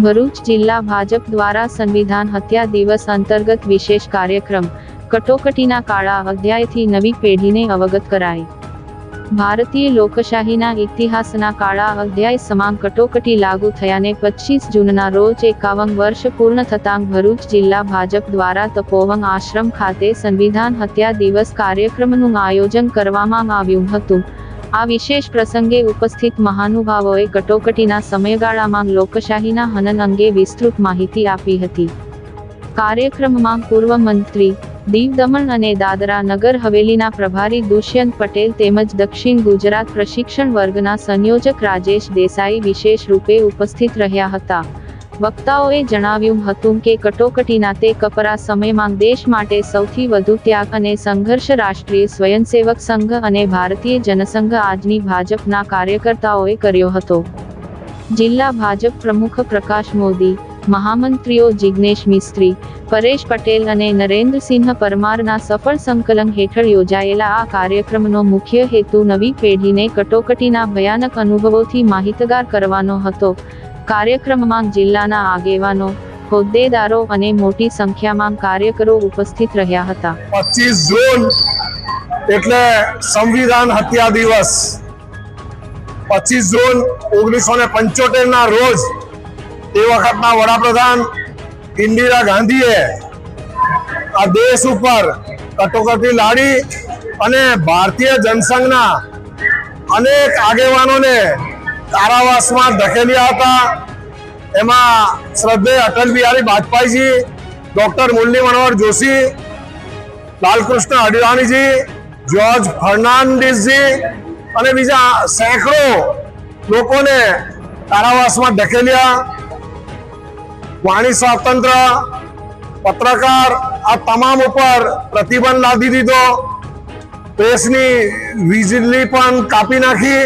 ભરૂચ જિલ્લા ભાજપ દ્વારા સંવિધાન હત્યા દિવસ અંતર્ગત વિશેષ કાર્યક્રમ કટોકટીના કાળા અધ્યાયથી નવી પેઢીને અવગત કરાઈ। ભારતીય લોકશાહીના ઇતિહાસના કાળા અધ્યાય સમાન કટોકટી લાગુ થયાને 25 જૂનના રોજ 51 વર્ષ પૂર્ણ થતાં ભરૂચ જિલ્લા ભાજપ દ્વારા તપોવન આશ્રમ ખાતે સંવિધાન હત્યા દિવસ કાર્યક્રમનું આયોજન કરવામાં આવ્યું હતું। આ વિશેષ પ્રસંગે ઉપસ્થિત મહાનુભાવોએ કટોકટીના સમયગાળામાં લોકશાહીના હનન અંગે વિસ્તૃત માહિતી આપી હતી। કાર્યક્રમમાં પૂર્વ મંત્રી, દીવ દમણ અને દાદરા નગર હવેલીના પ્રભારી દુષ્યંત પટેલ તેમજ દક્ષિણ ગુજરાત પ્રશિક્ષણ વર્ગના સંયોજક રાજેશ દેસાઈ વિશેષ રૂપે ઉપસ્થિત રહ્યા હતા। વક્તાઓએ જણાવ્યું હતું કે કટોકટીના તે કપરા સમયમાં દેશ માટે સૌથી વધુ ત્યાગ અને સંઘર્ષ રાષ્ટ્રીય સ્વયંસેવક સંઘ અને ભારતીય જનસંઘ આજની ભાજપના કાર્યકર્તાઓએ કર્યો હતો। જિલ્લા ભાજપ પ્રમુખ પ્રકાશ મોદી, મહામંત્રીઓ જિગ્નેશ મિસ્ત્રી, પરેશ પટેલ અને નરેન્દ્રસિંહ પરમારના સફળ સંકલન હેઠળ યોજાયેલા આ કાર્યક્રમનો મુખ્ય હેતુ નવી પેઢીને કટોકટીના ભયાનક અનુભવોથી માહિતગાર કરવાનો હતો। કાર્યક્રમમાં જિલ્લાના આગેવાનો, હોદ્દેદારો અને મોટી સંખ્યામાં કાર્યકરો ઉપસ્થિત રહ્યા હતા। 25 જૂન એટલે સંવિધાન હત્યા દિવસ। 25 જૂન 1975 ના રોજ તે વખતના વડાપ્રધાન ઇન્દિરા ગાંધીએ આ દેશ ઉપર કટોકટી લાડી અને ભારતીય જનસંઘના અનેક આગેવાનોને કારાવાસમાં ધકેલ્યા હતા। એમાં શ્રદ્ધેય અટલ બિહારી વાજપેયીજી, ડોક્ટર મુરલી મનોહર જોશી, લાલકૃષ્ણ અડવાણીજી, જ્યોર્જ ફર્નાન્ડીસજી અને બીજા સેંકડો લોકોને કારાવાસમાં ધકેલ્યા। વાણી સ્વાતંત્ર્ય, પત્રકાર આ તમામ ઉપર પ્રતિબંધ લાદી દીધો। પ્રેસની વીજળી પણ કાપી નાખી।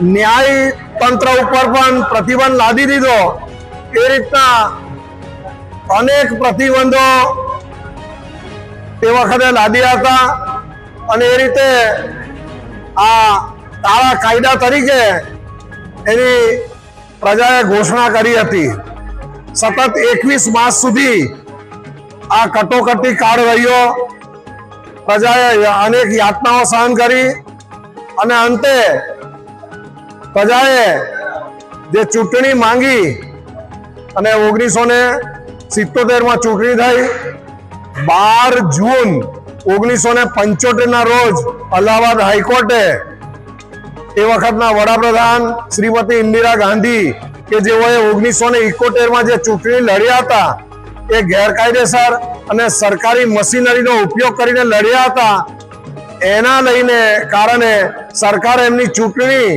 ન્યાય તંત્ર ઉપર પણ પ્રતિબંધ લાદી દીધો। એ રીતના અનેક પ્રતિબંધો તે વખતે લાદ્યા હતા અને એ રીતે આ કાળા કાયદા તરીકે એની પ્રજાએ ઘોષણા કરી હતી। સતત 21 માસ સુધી આ કટોકટી કાળ રહ્યો। પ્રજાએ અનેક યાતનાઓ સહન કરી અને અંતે પ્રજાએ જે ચૂંટણી માંગી અને 1977માં ચૂંટણી થઈ। 12 જૂન 1975 ના રોજ અલ્હાબાદ હાઈકોર્ટે એ વખતના વડાપ્રધાન શ્રીમતી ઇન્દિરા ગાંધી કે જેઓએ 1971માં જે ચૂંટણી લડ્યા હતા એ ગેરકાયદેસર અને સરકારી મશીનરીનો ઉપયોગ કરીને લડ્યા હતા। એના લઈને કારણે સરકારે એમની ચૂંટણી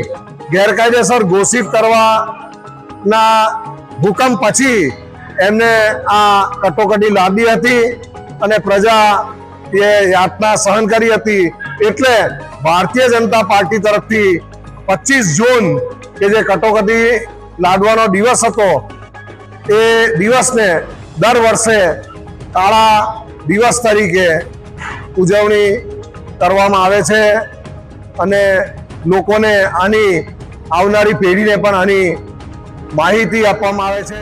ગેરકાયદેસર ઘોષિત કરવાના હુકમ પછી એમને આ કટોકટી લાદી હતી અને પ્રજા એ યાતના સહન કરી હતી। એટલે ભારતીય જનતા પાર્ટી તરફથી 25 જૂન કે જે કટોકટી લાદવાનો દિવસ હતો એ દિવસને દર વર્ષે કાળા દિવસ તરીકે ઉજવણી કરવામાં આવે છે અને લોકોને આની આવનારી પેઢીને પણ આની માહિતી આપવામાં આવે છે।